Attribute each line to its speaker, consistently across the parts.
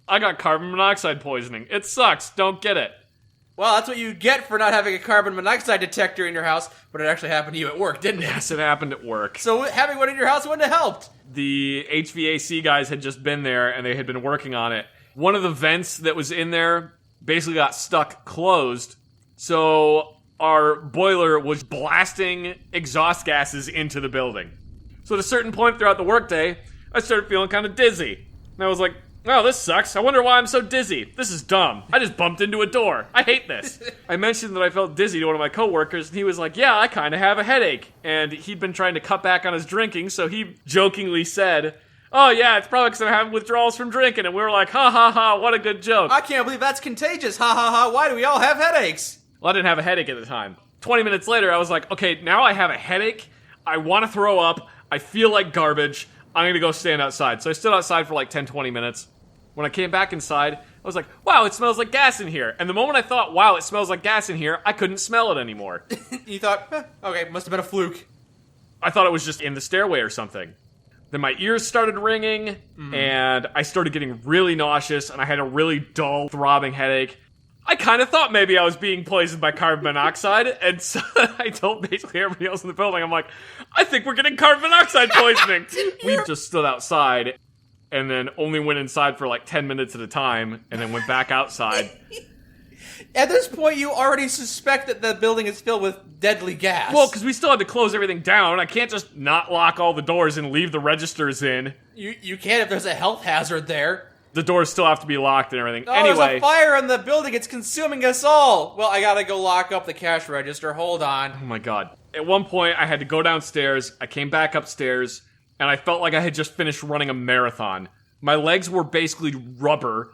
Speaker 1: I got carbon monoxide poisoning. It sucks. Don't get it.
Speaker 2: Well, that's what you get for not having a carbon monoxide detector in your house, but it actually happened to you at work, didn't it?
Speaker 1: Yes, it happened at work.
Speaker 2: So having one in your house wouldn't have helped.
Speaker 1: The HVAC guys had just been there, and they had been working on it. One of the vents that was in there basically got stuck closed, so our boiler was blasting exhaust gases into the building. So at a certain point throughout the workday, I started feeling kind of dizzy. And I was like, oh, this sucks. I wonder why I'm so dizzy. This is dumb. I just bumped into a door. I hate this. I mentioned that I felt dizzy to one of my coworkers, and he was like, yeah, I kind of have a headache. And he'd been trying to cut back on his drinking, so he jokingly said, oh, yeah, it's probably because I'm having withdrawals from drinking. And we were like, ha, ha, ha, what a good joke.
Speaker 2: I can't believe that's contagious. Ha, ha, ha. Why do we all have headaches?
Speaker 1: Well, I didn't have a headache at the time. 20 minutes later, I was like, okay, now I have a headache. I want to throw up. I feel like garbage. I'm going to go stand outside. So I stood outside for like 10, 20 minutes. When I came back inside, I was like, wow, it smells like gas in here. And the moment I thought, wow, it smells like gas in here, I couldn't smell it anymore.
Speaker 2: You thought, okay, must have been a fluke.
Speaker 1: I thought it was just in the stairway or something. Then my ears started ringing, and I started getting really nauseous, and I had a really dull, throbbing headache. I kind of thought maybe I was being poisoned by carbon monoxide, and so I told basically everybody else in the building, I'm like, I think we're getting carbon monoxide poisoning. We just stood outside, and then only went inside for like 10 minutes at a time, and then went back outside.
Speaker 2: At this point, you already suspect that the building is filled with deadly gas.
Speaker 1: Well, because we still had to close everything down. I can't just not lock all the doors and leave the registers in.
Speaker 2: You can if there's a health hazard there.
Speaker 1: The doors still have to be locked and everything.
Speaker 2: Oh,
Speaker 1: anyway,
Speaker 2: there's a fire in the building. It's consuming us all. Well, I gotta go lock up the cash register. Hold on.
Speaker 1: Oh my god. At one point, I had to go downstairs. I came back upstairs, and I felt like I had just finished running a marathon. My legs were basically rubber.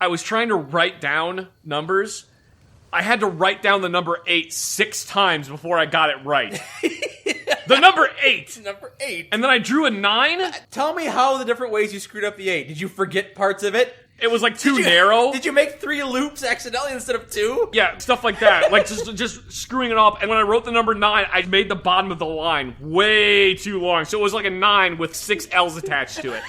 Speaker 1: I was trying to write down numbers. I had to write down the number 8 6 times before I got it right. The number 8!
Speaker 2: Number 8.
Speaker 1: And then I drew a 9?
Speaker 2: Tell me how the different ways you screwed up the 8. Did you forget parts of it?
Speaker 1: It was like too narrow.
Speaker 2: Did you make 3 loops accidentally instead of 2?
Speaker 1: Yeah, stuff like that. Like just screwing it up. And when I wrote the number 9, I made the bottom of the line way too long. So it was like a 9 with 6 L's attached to it.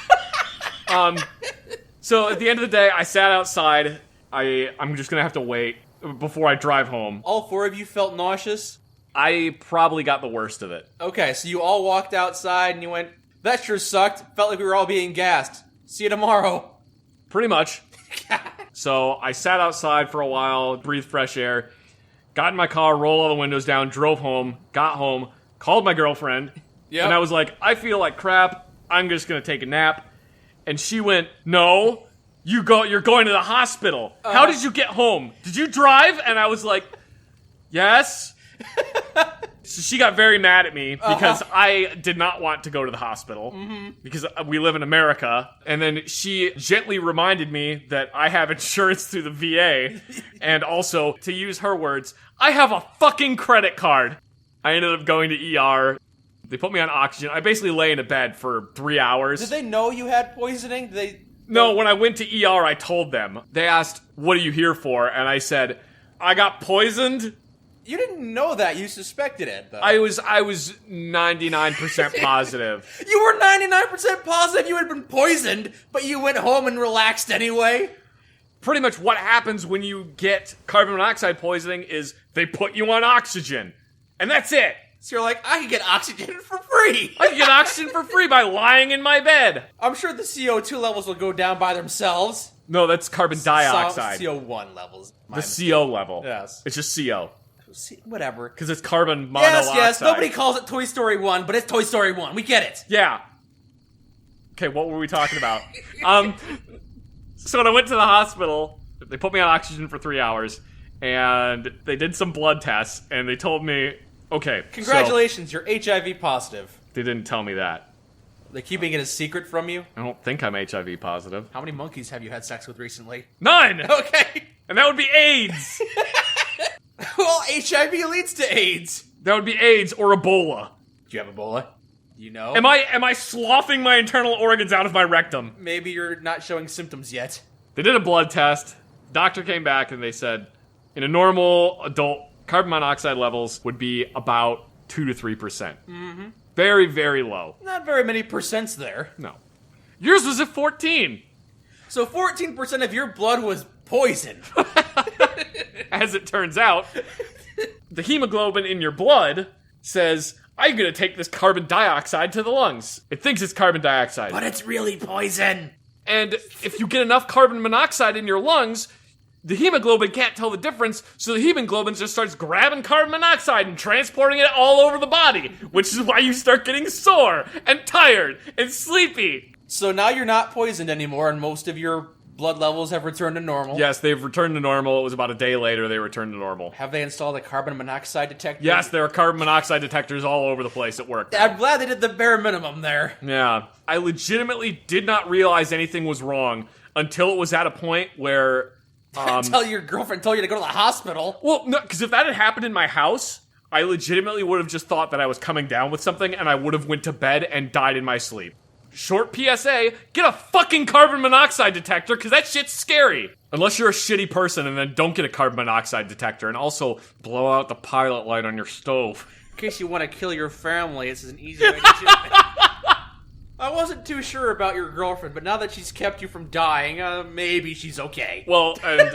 Speaker 1: So at the end of the day, I sat outside. I'm just gonna have to wait before I drive home.
Speaker 2: All 4 of you felt nauseous?
Speaker 1: I probably got the worst of it.
Speaker 2: Okay, so you all walked outside and you went, that sure sucked. Felt like we were all being gassed. See you tomorrow.
Speaker 1: Pretty much. So I sat outside for a while, breathed fresh air, got in my car, rolled all the windows down, drove home, got home, called my girlfriend, and I was like, I feel like crap. I'm just gonna take a nap. And she went, no, you're going to the hospital. How did you get home? Did you drive? And I was like, yes. So she got very mad at me because I did not want to go to the hospital because we live in America. And then she gently reminded me that I have insurance through the VA. And also, to use her words, I have a fucking credit card. I ended up going to ER. They put me on oxygen. I basically lay in a bed for 3 hours.
Speaker 2: Did they know you had poisoning?
Speaker 1: No, when I went to ER, I told them. They asked, what are you here for? And I said, I got poisoned.
Speaker 2: You didn't know that. You suspected it, though.
Speaker 1: I was 99% positive.
Speaker 2: You were 99% positive you had been poisoned, but you went home and relaxed anyway?
Speaker 1: Pretty much what happens when you get carbon monoxide poisoning is they put you on oxygen. And that's it.
Speaker 2: So you're like, I can get oxygen for free.
Speaker 1: I can get oxygen for free by lying in my bed.
Speaker 2: I'm sure the CO2 levels will go down by themselves.
Speaker 1: No, that's carbon dioxide.
Speaker 2: CO1 levels.
Speaker 1: The CO level.
Speaker 2: Yes.
Speaker 1: It's just CO.
Speaker 2: Whatever.
Speaker 1: Because it's carbon monoxide.
Speaker 2: Yes. Nobody calls it Toy Story 1, but it's Toy Story 1. We get it.
Speaker 1: Yeah. Okay, what were we talking about? So when I went to the hospital, they put me on oxygen for 3 hours, and they did some blood tests, and they told me, okay,
Speaker 2: congratulations, you're HIV positive.
Speaker 1: They didn't tell me that.
Speaker 2: They're keeping it a secret from you?
Speaker 1: I don't think I'm HIV positive.
Speaker 2: How many monkeys have you had sex with recently?
Speaker 1: None!
Speaker 2: Okay.
Speaker 1: And that would be AIDS!
Speaker 2: Well, HIV leads to AIDS.
Speaker 1: That would be AIDS or Ebola.
Speaker 2: Do you have Ebola? You know?
Speaker 1: Am I sloughing my internal organs out of my rectum?
Speaker 2: Maybe you're not showing symptoms yet.
Speaker 1: They did a blood test. Doctor came back and they said, in a normal adult, carbon monoxide levels would be about 2 to 3%. Mm-hmm. Very, very low.
Speaker 2: Not very many percents there.
Speaker 1: No. Yours was at 14.
Speaker 2: So 14% of your blood was poison.
Speaker 1: As it turns out, the hemoglobin in your blood says, I'm gonna take this carbon dioxide to the lungs. It thinks it's carbon dioxide.
Speaker 2: But it's really poison.
Speaker 1: And if you get enough carbon monoxide in your lungs, the hemoglobin can't tell the difference, so the hemoglobin just starts grabbing carbon monoxide and transporting it all over the body, which is why you start getting sore and tired and sleepy.
Speaker 2: So now you're not poisoned anymore, and most of your blood levels have returned to normal.
Speaker 1: Yes, they've returned to normal. It was about a day later they returned to normal.
Speaker 2: Have they installed a carbon monoxide detector?
Speaker 1: Yes, there are carbon monoxide detectors all over the place at work.
Speaker 2: I'm glad they did the bare minimum there.
Speaker 1: Yeah. I legitimately did not realize anything was wrong until it was at a point where...
Speaker 2: Until your girlfriend told you to go to the hospital.
Speaker 1: Well, no, because if that had happened in my house, I legitimately would have just thought that I was coming down with something and I would have went to bed and died in my sleep. Short PSA, get a fucking carbon monoxide detector, because that shit's scary. Unless you're a shitty person, and then don't get a carbon monoxide detector, and also blow out the pilot light on your stove.
Speaker 2: In case you want to kill your family, this is an easy way to do it. I wasn't too sure about your girlfriend, but now that she's kept you from dying, maybe she's okay.
Speaker 1: Well, and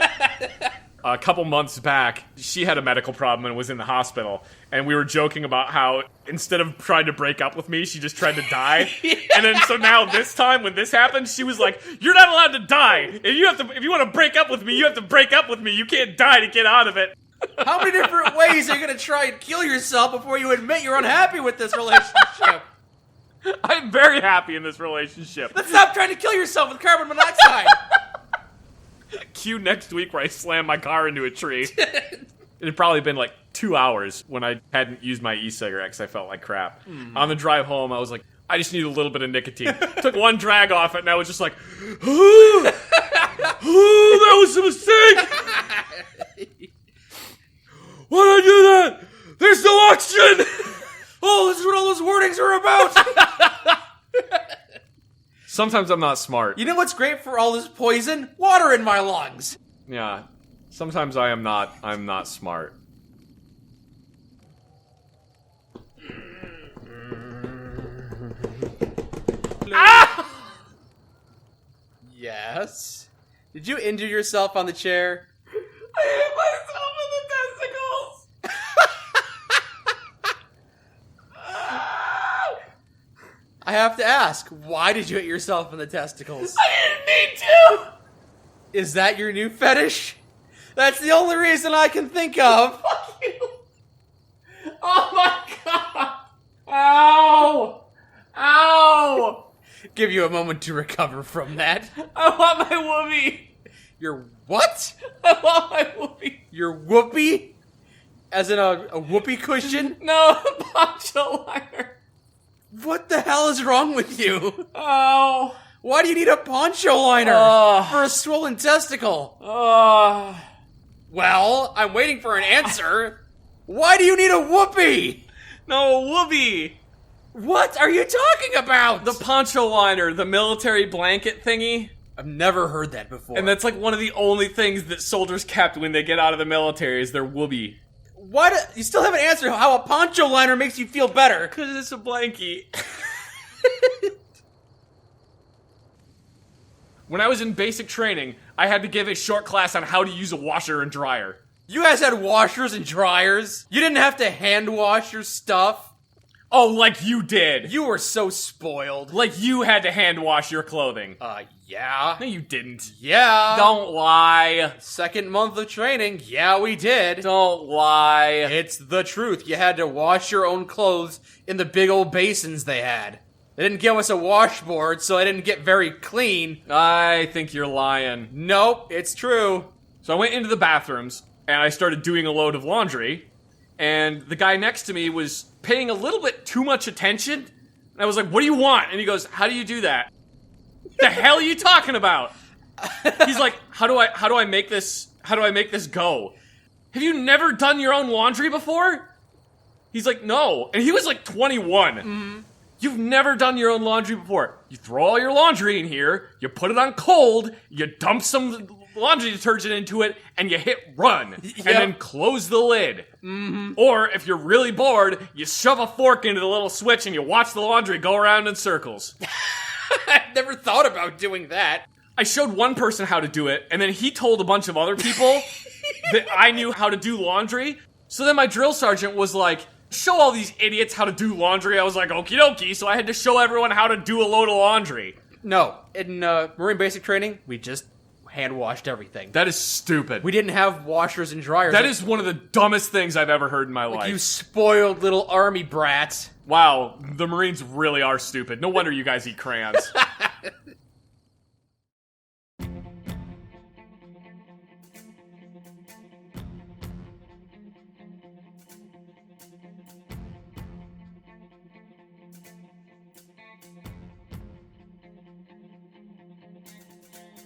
Speaker 1: a couple months back, she had a medical problem and was in the hospital, and we were joking about how instead of trying to break up with me, she just tried to die. Yeah. And then so now this time when this happened, she was like, "You're not allowed to die. If you want to break up with me, you have to break up with me. You can't die to get out of it."
Speaker 2: How many different ways are you going to try and kill yourself before you admit you're unhappy with this relationship?
Speaker 1: I'm very happy in this relationship.
Speaker 2: Let's stop trying to kill yourself with carbon monoxide.
Speaker 1: Cue next week where I slam my car into a tree. It had probably been like 2 hours when I hadn't used my e-cigarette because I felt like crap. On the drive home, I was like, I just need a little bit of nicotine. Took one drag off it, and I was just like, ooh, that was a mistake. Why did I do that? There's no oxygen.
Speaker 2: Oh, this is what all those warnings are about.
Speaker 1: Sometimes I'm not smart.
Speaker 2: You know what's great for all this poison? Water in my lungs.
Speaker 1: Yeah. Sometimes I'm not smart.
Speaker 2: Ah! Yes? Did you injure yourself on the chair?
Speaker 1: I hit myself in the testicles!
Speaker 2: I have to ask, why did you hit yourself in the testicles?
Speaker 1: I didn't need to!
Speaker 2: Is that your new fetish? That's the only reason I can think of.
Speaker 1: Fuck you! Oh my god! Ow! Ow!
Speaker 2: Give you a moment to recover from that.
Speaker 1: I want my Woobie!
Speaker 2: Your what?
Speaker 1: I want my Woobie!
Speaker 2: Your whoopee? As in a whoopee cushion?
Speaker 1: No, a poncho liner.
Speaker 2: What the hell is wrong with you?
Speaker 1: Oh.
Speaker 2: Why do you need a poncho liner for a swollen testicle? Well, I'm waiting for an answer. Why do you need a whoopee?
Speaker 1: No, a Woobie.
Speaker 2: What are you talking about?
Speaker 1: The poncho liner, the military blanket thingy.
Speaker 2: I've never heard that before.
Speaker 1: And that's like one of the only things that soldiers kept when they get out of the military is their Woobie.
Speaker 2: You still haven't answered how a poncho liner makes you feel better.
Speaker 1: Because it's a blankie. When I was in basic training, I had to give a short class on how to use a washer and dryer.
Speaker 2: You guys had washers and dryers? You didn't have to hand wash your stuff?
Speaker 1: Oh, like you did.
Speaker 2: You were so spoiled.
Speaker 1: Like you had to hand wash your clothing.
Speaker 2: Yeah.
Speaker 1: No, you didn't.
Speaker 2: Yeah.
Speaker 1: Don't lie.
Speaker 2: Second month of training, yeah, we did.
Speaker 1: Don't lie.
Speaker 2: It's the truth. You had to wash your own clothes in the big old basins they had. They didn't give us a washboard, so I didn't get very clean.
Speaker 1: I think you're lying.
Speaker 2: Nope, it's true.
Speaker 1: So I went into the bathrooms, and I started doing a load of laundry, and the guy next to me was paying a little bit too much attention. And I was like, what do you want? And he goes, how do you do that? The hell are you talking about? He's like, how do I make this go? Have you never done your own laundry before? He's like, no. And he was like 21. Mm-hmm. You've never done your own laundry before. You throw all your laundry in here, you put it on cold, you dump some laundry detergent into it, and you hit run. Yep. And then close the lid. Mm-hmm. Or, if you're really bored, you shove a fork into the little switch and you watch the laundry go around in circles.
Speaker 2: I've never thought about doing that.
Speaker 1: I showed one person how to do it, and then he told a bunch of other people that I knew how to do laundry. So then my drill sergeant was like, show all these idiots how to do laundry. I was like, okie dokie. So I had to show everyone how to do a load of laundry.
Speaker 2: No, in Marine basic training, we just hand washed everything.
Speaker 1: That is stupid.
Speaker 2: We didn't have washers and dryers.
Speaker 1: That is one of the dumbest things I've ever heard in my life.
Speaker 2: You spoiled little army brats.
Speaker 1: Wow, the Marines really are stupid. No wonder you guys eat crayons.